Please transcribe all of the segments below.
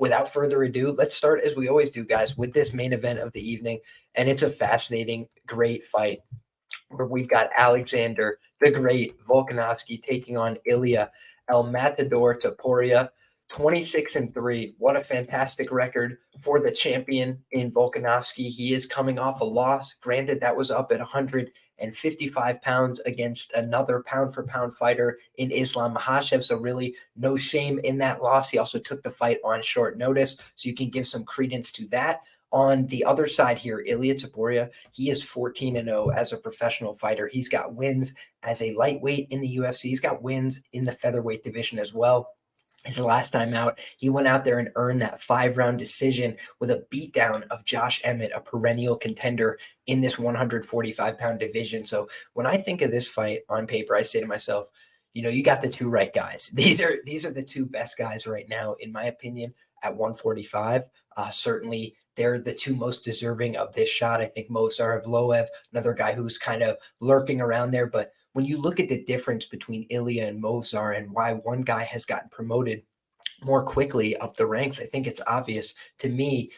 without further ado, let's start as we always do, guys, with this main event of the evening. And it's a fascinating, great fight where we've got Alexander the Great Volkanovski taking on Ilia El Matador Topuria. 26-3. What a fantastic record for the champion in Volkanovski. He is coming off a loss. Granted, that was up at 155 pounds against another pound-for-pound fighter in Islam Makhachev. So really no shame in that loss. He also took the fight on short notice, so you can give some credence to that. On the other side here, Ilia Topuria, he is 14-0 as a professional fighter. He's got wins as a lightweight in the UFC. He's got wins in the featherweight division as well. His last time out, he went out there and earned that 5-round decision with a beatdown of Josh Emmett, a perennial contender in this 145-pound division. So when I think of this fight on paper, I say to myself, you got the two right guys. These are the two best guys right now, in my opinion, at 145. Certainly, they're the two most deserving of this shot. I think Movsar Evloev, another guy who's kind of lurking around there, but when you look at the difference between Ilia and Movsar and why one guy has gotten promoted more quickly up the ranks, I think it's obvious to me.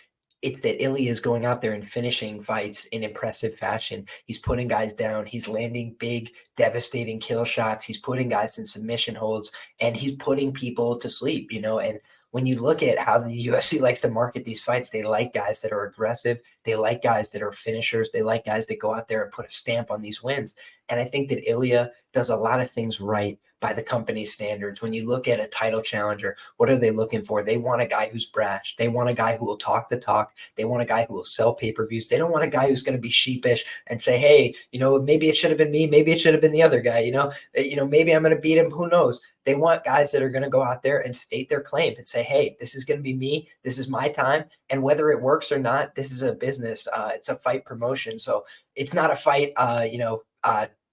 It's that Ilia is going out there and finishing fights in impressive fashion. He's putting guys down. He's landing big, devastating kill shots. He's putting guys in submission holds, and he's putting people to sleep, and when you look at how the UFC likes to market these fights, they like guys that are aggressive. They like guys that are finishers. They like guys that go out there and put a stamp on these wins. And I think that Ilia does a lot of things right by the company's standards. When you look at a title challenger, what are they looking for? They want a guy who's brash. They want a guy who will talk the talk. They want a guy who will sell pay-per-views. They don't want a guy who's going to be sheepish and say, hey, maybe it should have been me. Maybe it should have been the other guy. Maybe I'm going to beat him. Who knows? They want guys that are going to go out there and state their claim and say, hey, this is going to be me. This is my time. And whether it works or not, this is a business. It's a fight promotion. So it's not a fight,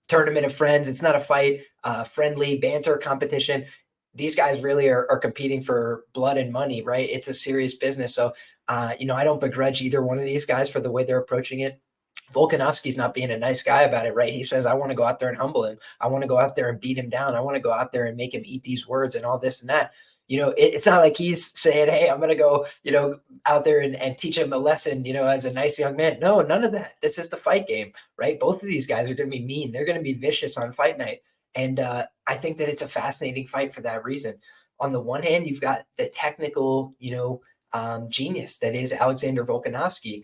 tournament of friends. It's not a fight, friendly banter competition. These guys really are competing for blood and money, right? It's a serious business. So, I don't begrudge either one of these guys for the way they're approaching it. Volkanovski's not being a nice guy about it, right? He says, I want to go out there and humble him. I want to go out there and beat him down. I want to go out there and make him eat these words and all this and that. It's not like he's saying, hey, I'm going to go, out there and teach him a lesson, as a nice young man. No, none of that. This is the fight game, right? Both of these guys are going to be mean. They're going to be vicious on fight night. And I think that it's a fascinating fight for that reason. On the one hand, you've got the technical, genius that is Alexander Volkanovski.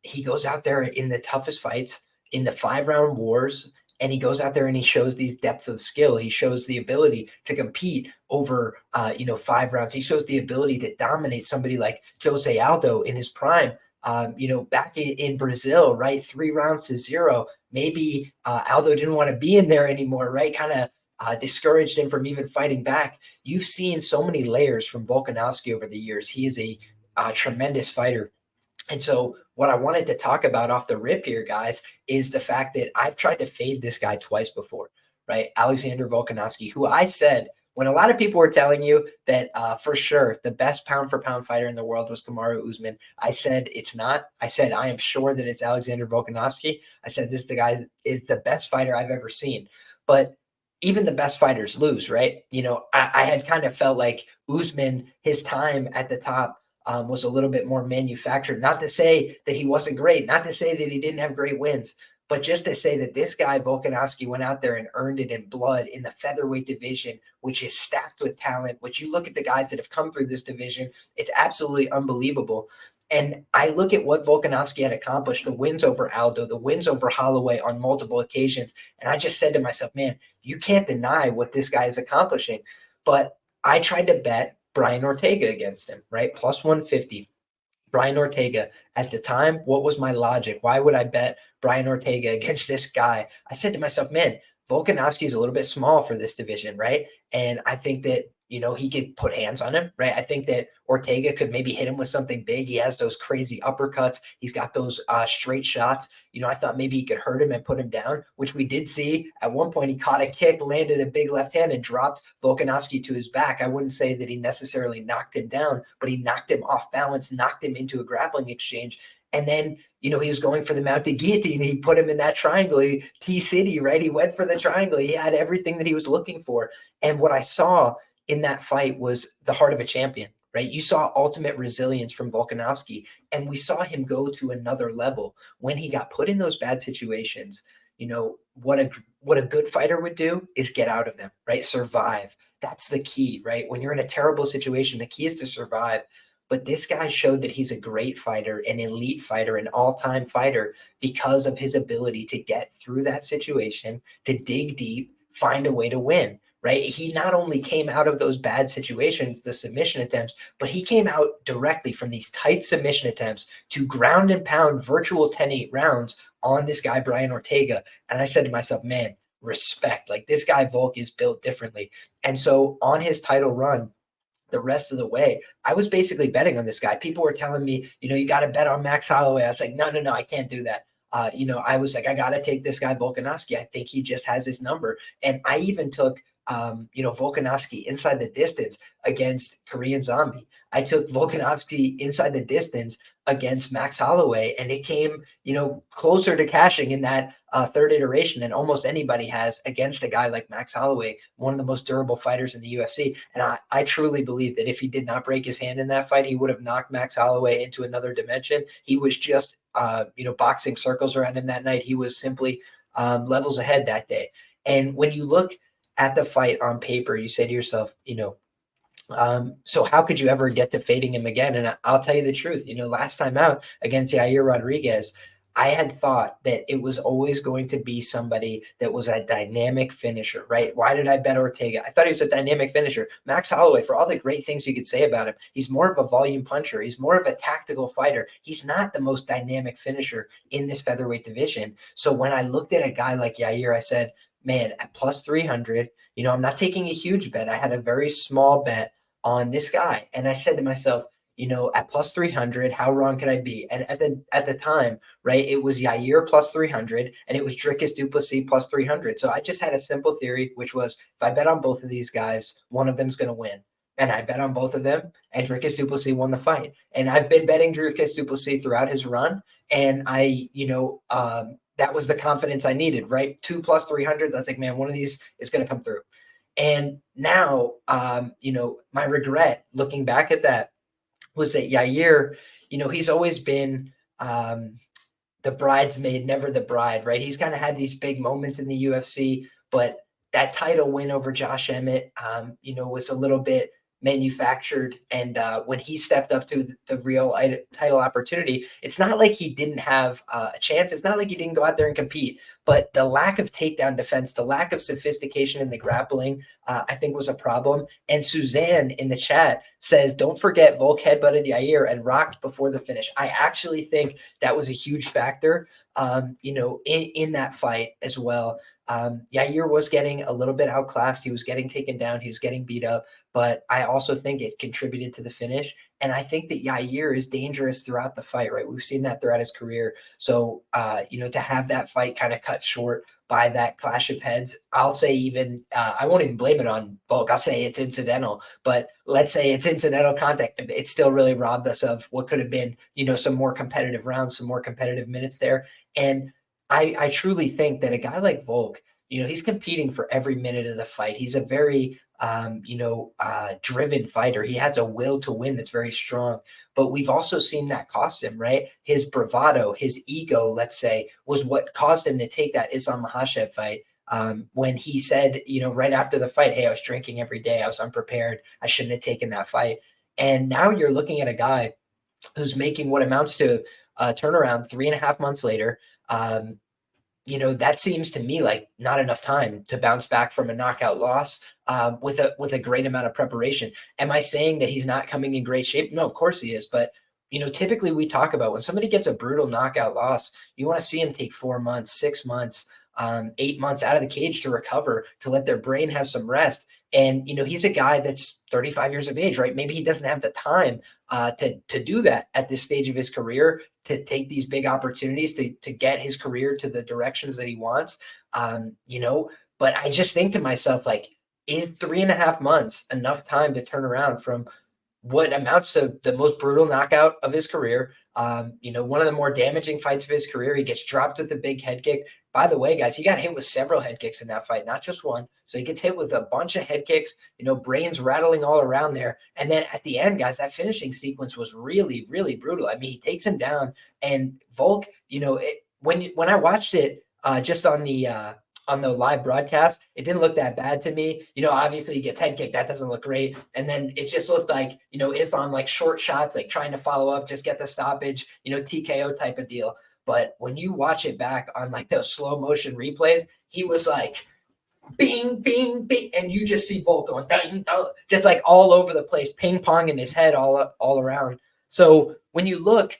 He goes out there in the toughest fights, in the 5-round wars, and he goes out there and he shows these depths of skill. He shows the ability to compete over, 5 rounds. He shows the ability to dominate somebody like Jose Aldo in his prime, back in Brazil, right? 3 rounds to 0. Maybe Aldo didn't want to be in there anymore, right? Kind of discouraged him from even fighting back. You've seen so many layers from Volkanovski over the years. He is a tremendous fighter. And so what I wanted to talk about off the rip here, guys, is the fact that I've tried to fade this guy twice before, right? Alexander Volkanovski, who I said, when a lot of people were telling you that for sure the best pound-for-pound fighter in the world was Kamaru Usman, I said it's not. I said I am sure that it's Alexander Volkanovski. I said this the guy is the best fighter I've ever seen. But even the best fighters lose, right? I had kind of felt like Usman, his time at the top, was a little bit more manufactured. Not to say that he wasn't great, not to say that he didn't have great wins, but just to say that this guy, Volkanovski, went out there and earned it in blood in the featherweight division, which is stacked with talent. Which you look at the guys that have come through this division, it's absolutely unbelievable. And I look at what Volkanovski had accomplished, the wins over Aldo, the wins over Holloway on multiple occasions. And I just said to myself, man, you can't deny what this guy is accomplishing. But I tried to bet Brian Ortega against him, right? Plus 150. Brian Ortega. At the time, what was my logic? Why would I bet Brian Ortega against this guy? I said to myself, man, Volkanovski is a little bit small for this division, right? And I think that, he could put hands on him, right? I think that Ortega could maybe hit him with something big. He has those crazy uppercuts. He's got those straight shots. I thought maybe he could hurt him and put him down, which we did see. At one point, he caught a kick, landed a big left hand, and dropped Volkanovski to his back. I wouldn't say that he necessarily knocked him down, but he knocked him off balance, knocked him into a grappling exchange. And then, he was going for the mounted guillotine. He put him in that triangle, T-City, right? He went for the triangle. He had everything that he was looking for. And what I saw in that fight was the heart of a champion, right? You saw ultimate resilience from Volkanovski, and we saw him go to another level when he got put in those bad situations. What a good fighter would do is get out of them, right? Survive. That's the key, right? When you're in a terrible situation, the key is to survive. But this guy showed that he's a great fighter, an elite fighter, an all-time fighter because of his ability to get through that situation, to dig deep, find a way to win, right? He not only came out of those bad situations, the submission attempts, but he came out directly from these tight submission attempts to ground and pound virtual 10-8 rounds on this guy, Brian Ortega. And I said to myself, man, respect. Like, this guy, Volk, is built differently. And so on his title run, the rest of the way, I was basically betting on this guy. People were telling me, you got to bet on Max Holloway. I was like, no, I can't do that. I was like, I got to take this guy, Volkanovski. I think he just has his number. And I even took, Volkanovski inside the distance against Korean Zombie. I took Volkanovski inside the distance against Max Holloway, and it came, closer to cashing in that third iteration than almost anybody has against a guy like Max Holloway, one of the most durable fighters in the UFC. And I truly believe that if he did not break his hand in that fight, he would have knocked Max Holloway into another dimension. He was just, boxing circles around him that night. He was simply levels ahead that day. And when you look at the fight on paper, you say to yourself, so how could you ever get to fading him again? And I'll tell you the truth. Last time out against Yair Rodriguez, I had thought that it was always going to be somebody that was a dynamic finisher, right? Why did I bet Ortega? I thought he was a dynamic finisher. Max Holloway, for all the great things you could say about him, he's more of a volume puncher. He's more of a tactical fighter. He's not the most dynamic finisher in this featherweight division. So when I looked at a guy like Yair, I said, man, at plus 300, I'm not taking a huge bet. I had a very small bet on this guy. And I said to myself, at plus 300, how wrong could I be? And at the time, right, it was Yair plus 300 and it was Dricus du Plessis plus 300. So I just had a simple theory, which was if I bet on both of these guys, one of them's going to win. And I bet on both of them, and Dricus du Plessis won the fight. And I've been betting Dricus du Plessis throughout his run. And that was the confidence I needed, right? 2 plus 300s. I was like, man, one of these is going to come through. And now, my regret looking back at that was that Yair, he's always been the bridesmaid, never the bride, right? He's kind of had these big moments in the UFC, but that title win over Josh Emmett, was a little bit manufactured. And when he stepped up to the real title opportunity, it's not like he didn't have a chance. It's not like he didn't go out there and compete, but the lack of takedown defense, the lack of sophistication in the grappling, I think was a problem. And Suzanne in the chat says, don't forget Volk headbutted Yair and rocked before the finish. I actually think that was a huge factor, in that fight as well. Yair was getting a little bit outclassed. He was getting taken down. He was getting beat up. But I also think it contributed to the finish. And I think that Yair is dangerous throughout the fight, right? We've seen that throughout his career. So, to have that fight kind of cut short by that clash of heads, I'll say even, I won't even blame it on Volk. I'll say it's incidental. But let's say it's incidental contact. It still really robbed us of what could have been, some more competitive rounds, some more competitive minutes there. And I truly think that a guy like Volk, he's competing for every minute of the fight. He's a very driven fighter. He has a will to win that's very strong, but we've also seen that cost him, right? His bravado, his ego, let's say, was what caused him to take that Islam Makhachev fight. When he said, right after the fight, hey, I was drinking every day. I was unprepared. I shouldn't have taken that fight. And now you're looking at a guy who's making what amounts to a turnaround 3.5 months later. That seems to me like not enough time to bounce back from a knockout loss with a great amount of preparation. Am I saying that he's not coming in great shape? No, of course he is. But, typically we talk about when somebody gets a brutal knockout loss, you want to see him take 4 months, 6 months, 8 months out of the cage to recover, to let their brain have some rest. And, he's a guy that's 35 years of age, right? Maybe he doesn't have the time to do that at this stage of his career, to take these big opportunities to get his career to the directions that he wants. But I just think to myself, like, is 3.5 months enough time to turn around from what amounts to the most brutal knockout of his career? One of the more damaging fights of his career. He gets dropped with a big head kick. by the way, guys, he got hit with several head kicks in that fight, not just one. So he gets hit with a bunch of head kicks, brains rattling all around there. And then at the end, guys, that finishing sequence was really, really brutal. I mean, he takes him down, and Volk, when I watched it just on the live broadcast, it didn't look that bad to me. Obviously he gets head kicked. That doesn't look great. And then it just looked like, Islam like short shots, like trying to follow up, just get the stoppage, TKO type of deal. But when you watch it back on like those slow motion replays, he was like, bing, bing, bing. And you just see Volk going, dun, dun, just like all over the place, ping pong in his head all around. So when you look,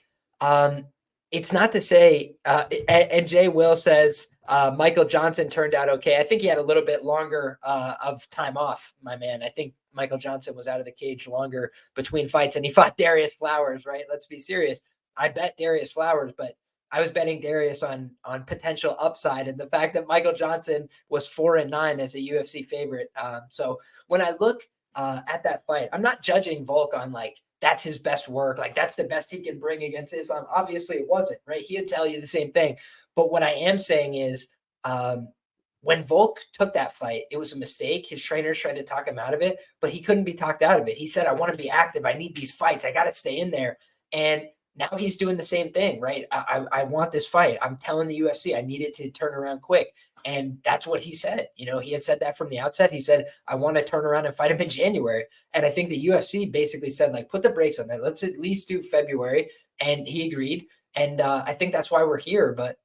it's not to say, and Jay Will says, Michael Johnson turned out okay. I think he had a little bit longer of time off, my man. I think Michael Johnson was out of the cage longer between fights, and he fought Darius Flowers, right? Let's be serious. I bet Darius Flowers, but I was betting Darius on potential upside, and the fact that Michael Johnson was 4-9 as a UFC favorite. So when I look at that fight, I'm not judging Volk on like that's his best work, like that's the best he can bring against Islam. Obviously, it wasn't, right? He'd tell you the same thing. But what I am saying is, when Volk took that fight, it was a mistake. His trainers tried to talk him out of it, but he couldn't be talked out of it. He said, I want to be active. I need these fights. I got to stay in there. And now he's doing the same thing, right? I want this fight. I'm telling the UFC I need it to turn around quick. And that's what he said. He had said that from the outset. He said, I want to turn around and fight him in January. And I think the UFC basically said, like, put the brakes on that. Let's at least do February. And he agreed. And I think that's why we're here. But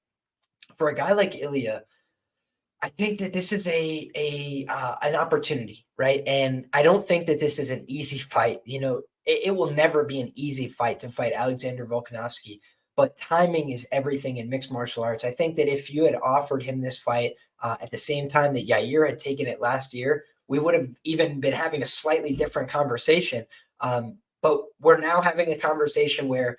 for a guy like Ilia, I think that this is an opportunity, right? And I don't think that this is an easy fight. It will never be an easy fight to fight Alexander Volkanovski, but timing is everything in mixed martial arts. I think that if you had offered him this fight at the same time that Yair had taken it last year, we would have even been having a slightly different conversation. But we're now having a conversation where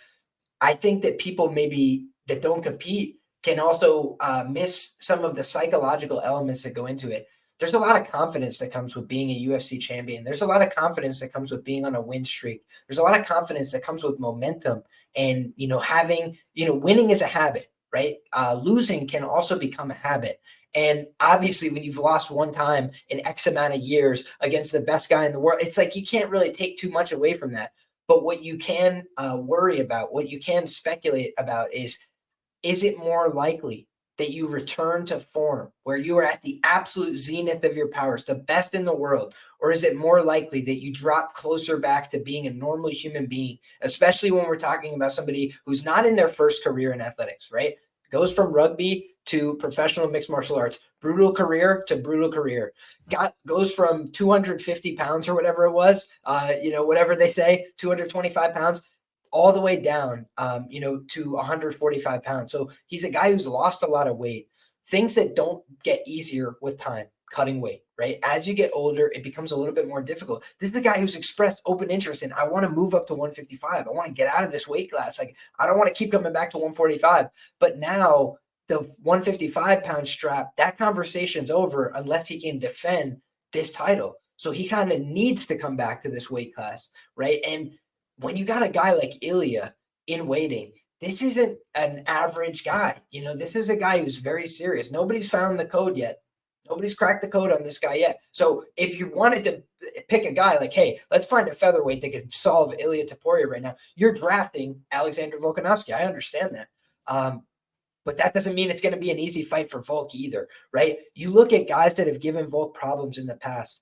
I think that people maybe that don't compete can also miss some of the psychological elements that go into it. There's a lot of confidence that comes with being a UFC champion. There's a lot of confidence that comes with being on a win streak. There's a lot of confidence that comes with momentum and, having, winning is a habit, right? Losing can also become a habit. And obviously when you've lost one time in X amount of years against the best guy in the world, it's like you can't really take too much away from that. But what you can worry about, what you can speculate about is it more likely that you return to form where you are at the absolute zenith of your powers, the best in the world? Or is it more likely that you drop closer back to being a normal human being, especially when we're talking about somebody who's not in their first career in athletics, right? Goes from rugby to professional mixed martial arts, brutal career to brutal career. Goes from 250 pounds or whatever it was, whatever they say, 225 pounds, all the way down, to 145 pounds. So he's a guy who's lost a lot of weight. Things that don't get easier with time, cutting weight, right? As you get older, it becomes a little bit more difficult. This is a guy who's expressed open interest in, I want to move up to 155. I want to get out of this weight class. Like, I don't want to keep coming back to 145. But now the 155 pound strap, that conversation's over unless he can defend this title. So he kind of needs to come back to this weight class, right? And when you got a guy like Ilia in waiting, this isn't an average guy. This is a guy who's very serious. Nobody's found the code yet. Nobody's cracked the code on this guy yet. So if you wanted to pick a guy like, hey, let's find a featherweight that could solve Ilia Topuria right now, you're drafting Alexander Volkanovski. I understand that. But that doesn't mean it's going to be an easy fight for Volk either, right? You look at guys that have given Volk problems in the past.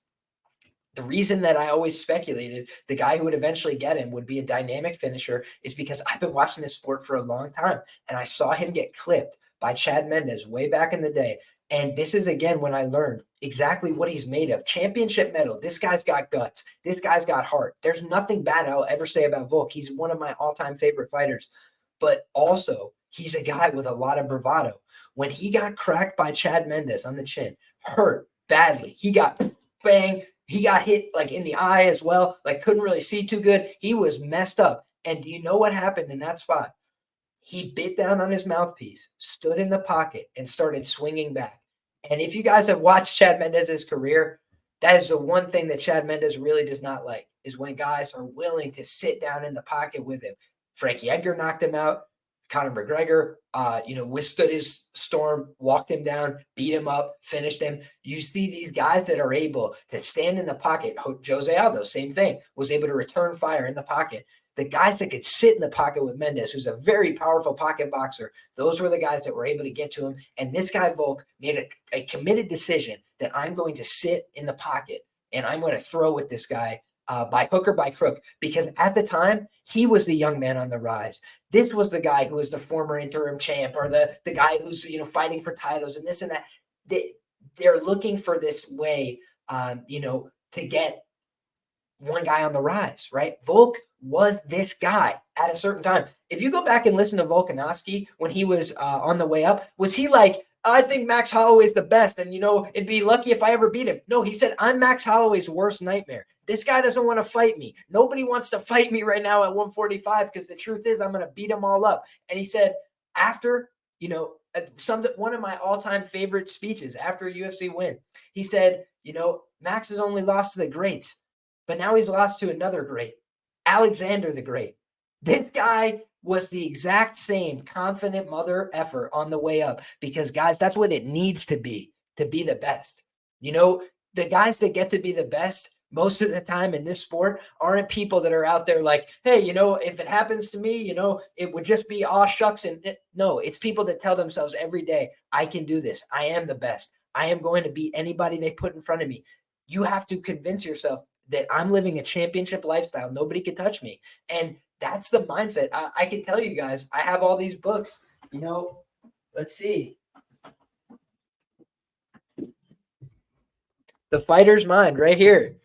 The reason that I always speculated the guy who would eventually get him would be a dynamic finisher is because I've been watching this sport for a long time, and I saw him get clipped by Chad Mendes way back in the day. And this is, again, when I learned exactly what he's made of. Championship medal. This guy's got guts. This guy's got heart. There's nothing bad I'll ever say about Volk. He's one of my all-time favorite fighters. But also, he's a guy with a lot of bravado. When he got cracked by Chad Mendes on the chin, hurt badly. He got bang. He got hit like in the eye as well, like couldn't really see too good. He was messed up. And do you know what happened in that spot? He bit down on his mouthpiece, stood in the pocket, and started swinging back. And if you guys have watched Chad Mendes' career, that is the one thing that Chad Mendes really does not like, is when guys are willing to sit down in the pocket with him. Frankie Edgar knocked him out. Conor McGregor, withstood his storm, walked him down, beat him up, finished him. You see these guys that are able to stand in the pocket. Jose Aldo, same thing, was able to return fire in the pocket. The guys that could sit in the pocket with Mendes, who's a very powerful pocket boxer, those were the guys that were able to get to him. And this guy, Volk, made a committed decision that I'm going to sit in the pocket and I'm going to throw with this guy by hook or by crook, because at the time, he was the young man on the rise. This was the guy who was the former interim champ, or the guy who's, fighting for titles and this and that. They're looking for this way, to get one guy on the rise, right? Volk was this guy at a certain time. If you go back and listen to Volkanovski when he was on the way up, was he like, I think Max Holloway's the best, and it'd be lucky if I ever beat him? No, he said, I'm Max Holloway's worst nightmare. This guy doesn't want to fight me. Nobody wants to fight me right now at 145, because the truth is I'm going to beat them all up. And he said, after, one of my all-time favorite speeches after a UFC win, he said, Max has only lost to the greats, but now he's lost to another great, Alexander the Great. This guy was the exact same confident mother effer on the way up, because, guys, that's what it needs to be the best. The guys that get to be the best most of the time in this sport aren't people that are out there like, hey, if it happens to me, it would just be aw shucks. No, it's people that tell themselves every day, I can do this. I am the best. I am going to beat anybody they put in front of me. You have to convince yourself that I'm living a championship lifestyle. Nobody can touch me. And that's the mindset. I can tell you guys, I have all these books, let's see. The Fighter's Mind right here.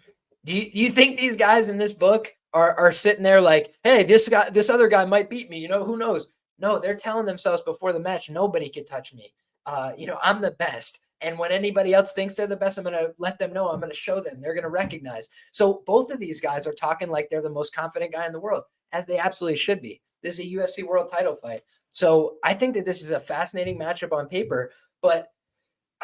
Do you think these guys in this book are sitting there like, hey, this other guy might beat me, who knows? No, they're telling themselves before the match, nobody can touch me. I'm the best. And when anybody else thinks they're the best, I'm going to let them know. I'm going to show them. They're going to recognize. So both of these guys are talking like they're the most confident guy in the world, as they absolutely should be. This is a UFC world title fight. So I think that this is a fascinating matchup on paper, but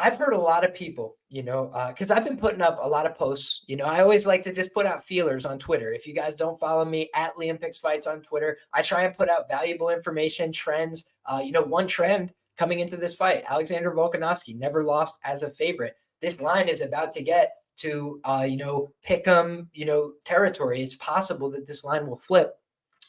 I've heard a lot of people, because I've been putting up a lot of posts. I always like to just put out feelers on Twitter. If you guys don't follow me at LiamPicksFights on Twitter, I try and put out valuable information, trends. One trend coming into this fight, Alexander Volkanovski never lost as a favorite. This line is about to get to, pick 'em, territory. It's possible that this line will flip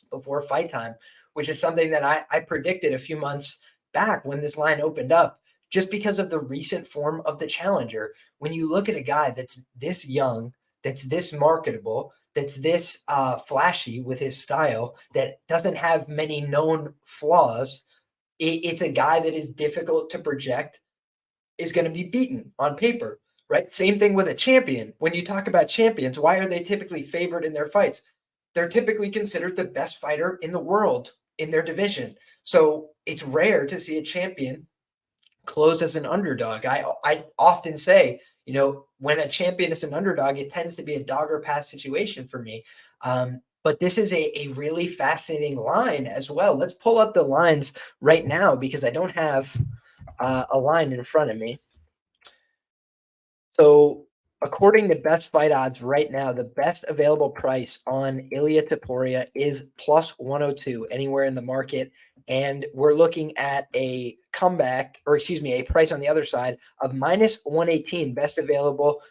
before fight time, which is something that I predicted a few months back when this line opened up, just because of the recent form of the challenger. When you look at a guy that's this young, that's this marketable, that's this flashy with his style, that doesn't have many known flaws, it's a guy that is difficult to project is going to be beaten on paper, right? Same thing with a champion. When you talk about champions, why are they typically favored in their fights? They're typically considered the best fighter in the world in their division. So it's rare to see a champion close as an underdog. I often say, when a champion is an underdog, it tends to be a dog or pass situation for me. But this is a really fascinating line as well. Let's pull up the lines right now, because I don't have a line in front of me. So according to Best Fight Odds right now, the best available price on Ilia Topuria is plus 102 anywhere in the market. And we're looking at a price on the other side of minus 118, best available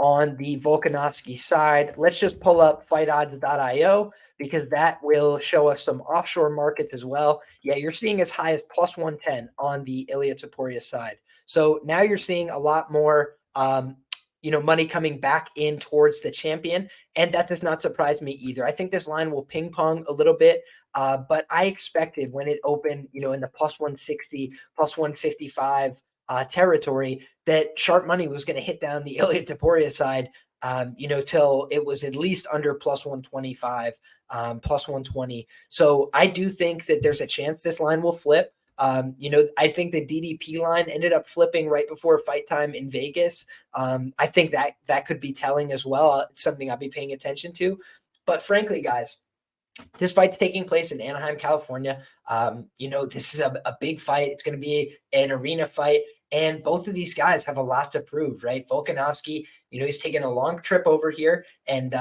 on the Volkanovski side. Let's just pull up fightodds.io, because that will show us some offshore markets as well. Yeah, you're seeing as high as plus 110 on the Ilia Topuria side. So now you're seeing a lot more money coming back in towards the champion. And that does not surprise me either. I think this line will ping pong a little bit. But I expected when it opened, in the plus 160, plus 155 territory, that sharp money was going to hit down the Ilia Topuria side, till it was at least under plus 125, plus 120. So I do think that there's a chance this line will flip. I think the DDP line ended up flipping right before fight time in Vegas. I think that could be telling as well. It's something I'll be paying attention to. But frankly, guys, this fight's taking place in Anaheim, California. This is a big fight. It's going to be an arena fight. And both of these guys have a lot to prove, right? Volkanovski, he's taken a long trip over here, and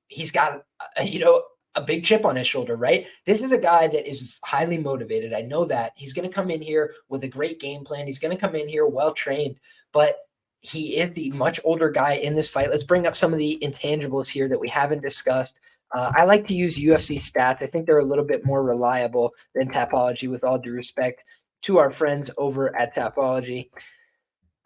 he's got, a big chip on his shoulder, right? This is a guy that is highly motivated. I know that. He's going to come in here with a great game plan. He's going to come in here well trained, but he is the much older guy in this fight. Let's bring up some of the intangibles here that we haven't discussed. I like to use UFC stats. I think they're a little bit more reliable than Tapology, with all due respect to our friends over at Tapology.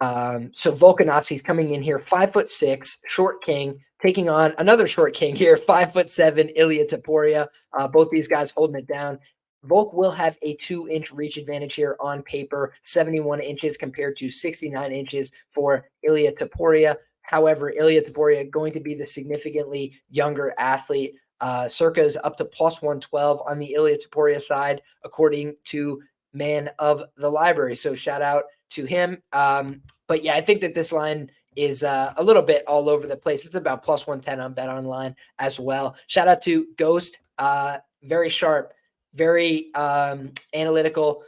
So Volkanovski's coming in here, 5'6", short king, taking on another short king here, 5'7", Ilia Topuria. Both these guys holding it down. Volk will have a 2-inch reach advantage here on paper, 71 inches compared to 69 inches for Ilia Topuria. However, Ilia Topuria going to be the significantly younger athlete. Circa is up to plus 112 on the Ilia Topuria side, according to Man of the Library. So shout out to him. But yeah, I think that this line is a little bit all over the place. It's about plus 110 on Bet Online as well. Shout out to Ghost. Very sharp, very analytical.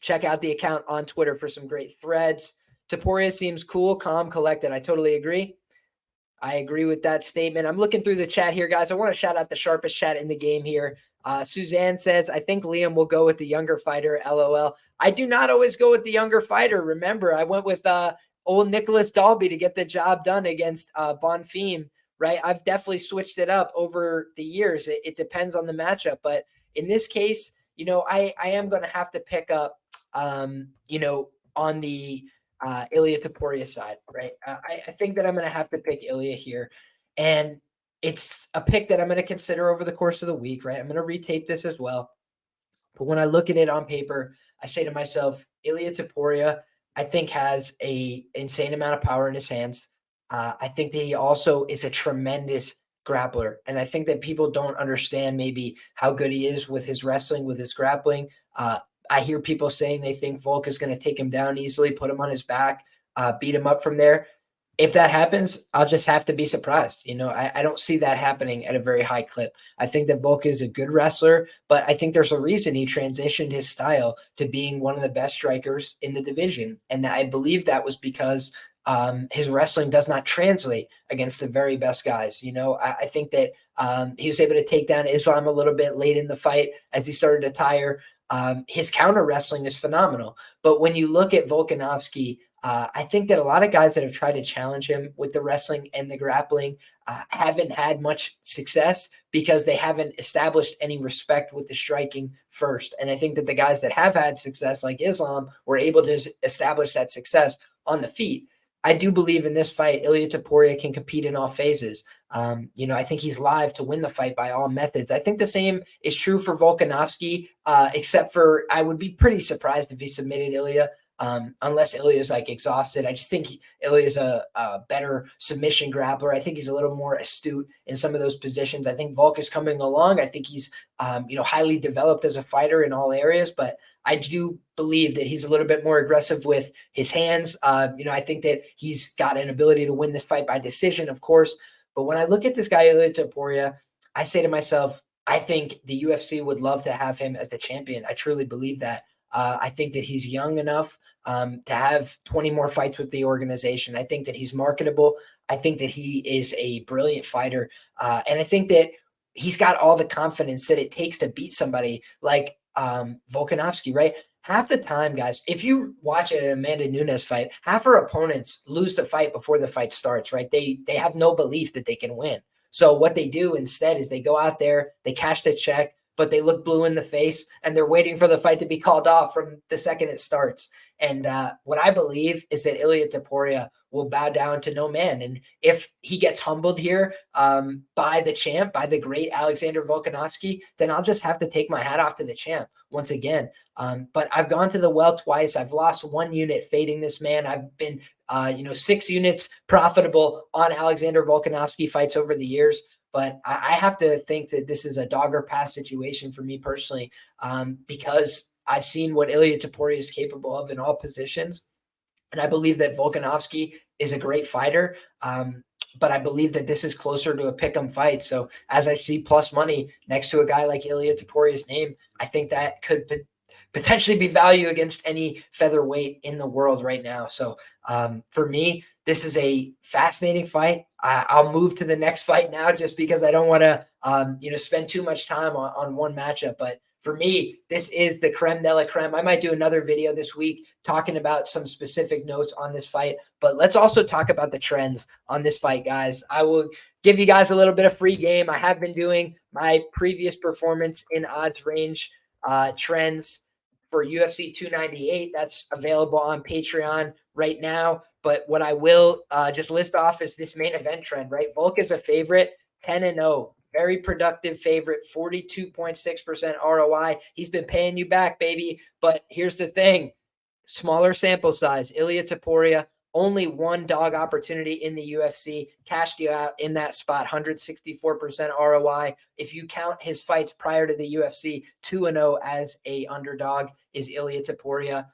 Check out the account on Twitter for some great threads. Topuria seems cool, calm, collected. I totally agree. I agree with that statement. I'm looking through the chat here, guys. I want to shout out the sharpest chat in the game here. Suzanne says, I think Liam will go with the younger fighter, LOL. I do not always go with the younger fighter. Remember, I went with old Nicholas Dalby to get the job done against Bonfim, right? I've definitely switched it up over the years. It depends on the matchup. But in this case, I am going to have to pick up, on the Ilia Topuria side, right? I think that I'm going to have to pick Ilia here. And it's a pick that I'm going to consider over the course of the week, right? I'm going to retape this as well. But when I look at it on paper, I say to myself, Ilia Topuria, I think, has a insane amount of power in his hands. I think that he also is a tremendous grappler. And I think that people don't understand maybe how good he is with his wrestling, with his grappling. I hear people saying they think Volk is going to take him down easily, put him on his back, beat him up from there. If that happens, I'll just have to be surprised. I don't see that happening at a very high clip. I think that Volk is a good wrestler, but I think there's a reason he transitioned his style to being one of the best strikers in the division. And I believe that was because his wrestling does not translate against the very best guys. I think that he was able to take down Islam a little bit late in the fight as he started to tire. His counter wrestling is phenomenal. But when you look at Volkanovski, I think that a lot of guys that have tried to challenge him with the wrestling and the grappling haven't had much success because they haven't established any respect with the striking first. And I think that the guys that have had success, like Islam, were able to establish that success on the feet. I do believe in this fight, Ilia Topuria can compete in all phases. I think he's live to win the fight by all methods. I think the same is true for Volkanovski, except for I would be pretty surprised if he submitted Ilia, unless Ilya's exhausted. I just think Ilya's a better submission grappler. I think he's a little more astute in some of those positions. I think Volk is coming along. I think he's, highly developed as a fighter in all areas, but I do believe that he's a little bit more aggressive with his hands. I think that he's got an ability to win this fight by decision, of course. But when I look at this guy, Ilia Topuria, I say to myself, I think the UFC would love to have him as the champion. I truly believe that. I think that he's young enough to have 20 more fights with the organization. I think that he's marketable. I think that he is a brilliant fighter. And I think that he's got all the confidence that it takes to beat somebody like Volkanovski, right? Half the time, guys, if you watch an Amanda Nunes fight, half her opponents lose the fight before the fight starts, right? They have no belief that they can win. So what they do instead is they go out there, they cash the check, but they look blue in the face, and they're waiting for the fight to be called off from the second it starts. And what I believe is that Ilia Topuria will bow down to no man. And if he gets humbled here by the champ, by the great Alexander Volkanovski, then I'll just have to take my hat off to the champ once again. But I've gone to the well twice. I've lost 1 unit fading this man. I've been, 6 units profitable on Alexander Volkanovski fights over the years. But I have to think that this is a dogger pass situation for me personally, because I've seen what Ilia Topuria is capable of in all positions. And I believe that Volkanovski is a great fighter. But I believe that this is closer to a pick'em fight. So as I see plus money next to a guy like Ilia Topuria's name, I think that could potentially be value against any featherweight in the world right now. So for me, this is a fascinating fight. I'll move to the next fight now just because I don't want to spend too much time on one matchup. But for me, this is the creme de la creme. I might do another video this week talking about some specific notes on this fight, but let's also talk about the trends on this fight, guys. I will give you guys a little bit of free game. I have been doing my previous performance in odds range trends for UFC 298. That's available on Patreon right now. But what I will just list off is this main event trend, right? Volk is a favorite, 10-0. Very productive favorite, 42.6% ROI. He's been paying you back, baby. But here's the thing. Smaller sample size. Ilia Topuria, only one dog opportunity in the UFC, cashed you out in that spot, 164% ROI. If you count his fights prior to the UFC, 2-0 as a underdog is Ilia Topuria.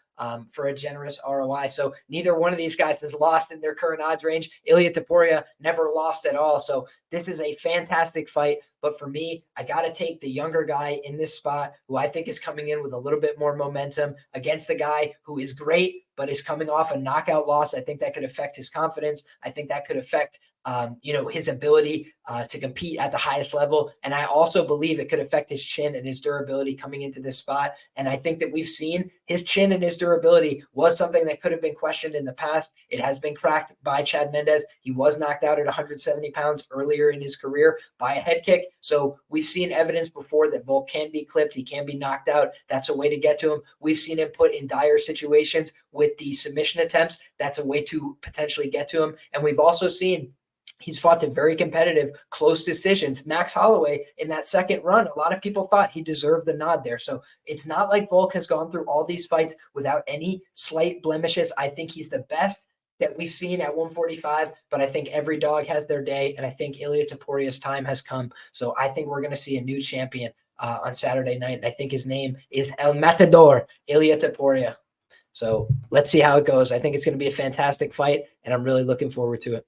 For a generous ROI. So neither one of these guys has lost in their current odds range. Ilia Topuria never lost at all. So this is a fantastic fight. But for me, I got to take the younger guy in this spot who I think is coming in with a little bit more momentum against the guy who is great, but is coming off a knockout loss. I think that could affect his confidence. I think that could affect his ability to compete at the highest level. And I also believe it could affect his chin and his durability coming into this spot. And I think that we've seen his chin and his durability was something that could have been questioned in the past. It has been cracked by Chad Mendes. He was knocked out at 170 pounds earlier in his career by a head kick. So we've seen evidence before that Volk can be clipped. He can be knocked out. That's a way to get to him. We've seen him put in dire situations with the submission attempts. That's a way to potentially get to him. And we've also seen he's fought to very competitive, close decisions. Max Holloway in that second run, a lot of people thought he deserved the nod there. So it's not like Volk has gone through all these fights without any slight blemishes. I think he's the best that we've seen at 145, but I think every dog has their day, and I think Ilia Topuria's time has come. So I think we're going to see a new champion on Saturday night, and I think his name is El Matador, Ilia Topuria. So let's see how it goes. I think it's going to be a fantastic fight, and I'm really looking forward to it.